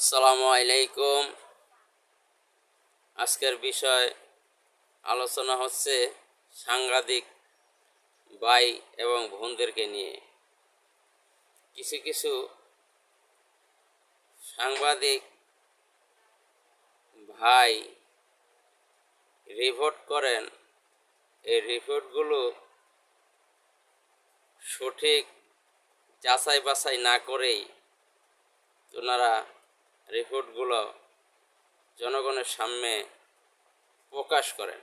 আসসালামু আলাইকুম। আজকের বিষয় আলোচনা হচ্ছে সাংবাদিক ভাই এবং বোনদেরকে নিয়ে। কিছু কিছু সাংবাদিক ভাই রিপোর্ট করেন, এই রিপোর্টগুলো সঠিক যাচাই বাছাই না করেই ওনারা রিপোর্টগুলো জনগণের সামনে প্রকাশ করেন।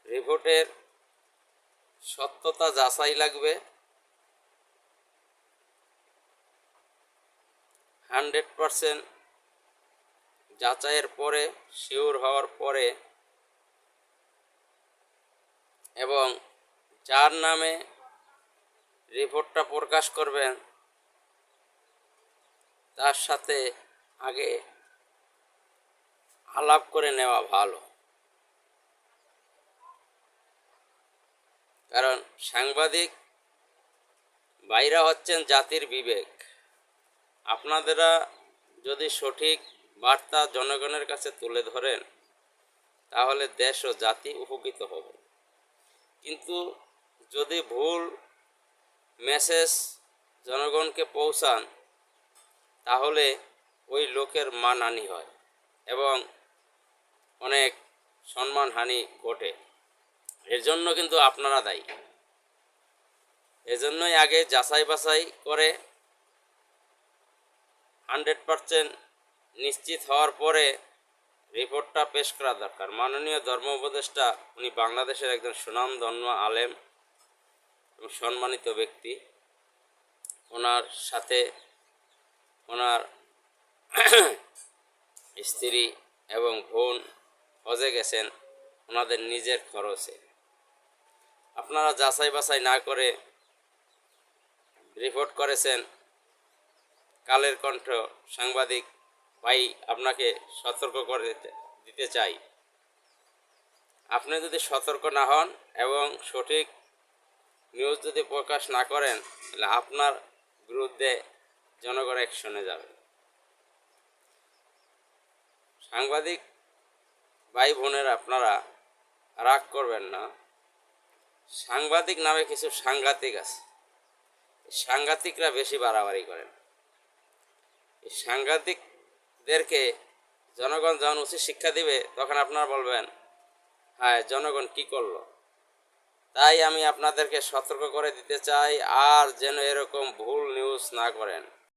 রিপোর্টের সত্যতা যাচাই লাগবে, 100% যাচাইয়ের পরে, শিওর হওয়ার পরে, এবং যার নামে রিপোর্টটা প্রকাশ করবেন তার সাথে আগে আলাপ করে নেওয়া ভালো। কারণ সাংবাদিক ভাইরা হচ্ছেন জাতির বিবেক। আপনারা যদি সঠিক বার্তা জনগণের কাছে তুলে ধরেন তাহলে দেশ ও জাতি উপকৃত হবে। কিন্তু যদি ভুল মেসেজ জনগণকে পৌঁছান তাহলে ওই লোকের মানহানি হয় এবং অনেক সম্মানহানি ঘটে। এর জন্য কিন্তু আপনারা দায়ী। এজন্যই আগে যাচাই বাছাই করে 100% নিশ্চিত হওয়ার পরে রিপোর্টটা পেশ করা দরকার। মাননীয় ধর্ম উপদেষ্টা, উনি বাংলাদেশের একজন সুনামধন্য আলেম এবং সম্মানিত ব্যক্তি। ওনার সাথে ওনার স্ত্রী এবং বোন হজে গেছেন ওনাদের নিজের খরচে। আপনারা যাচাই বাছাই না করে রিপোর্ট করেছেন। কালের কণ্ঠ সাংবাদিক ভাই আপনাকে সতর্ক করে দিতে চাই, আপনি যদি সতর্ক না হন এবং সঠিক নিউজ যদি প্রকাশ না করেন তাহলে আপনার বিরুদ্ধে জনগণ অ্যাকশনে যাবে। সাংবাদিক ভাই বোনের আপনারা রাগ করবেন না। সাংবাদিক নামে কিছু সাংঘাতিক আছে, সাংঘাতিকরা বেশি বাড়াবাড়ি করেন। এই সাংঘাতিকদেরকে জনগণ যখন উচিত শিক্ষা দিবে তখন আপনারা বলবেন, হ্যাঁ জনগণ কি করলো। তাই আমি আপনাদেরকে সতর্ক করে দিতে চাই, আর যেন এরকম ভুল নিউজ না করেন।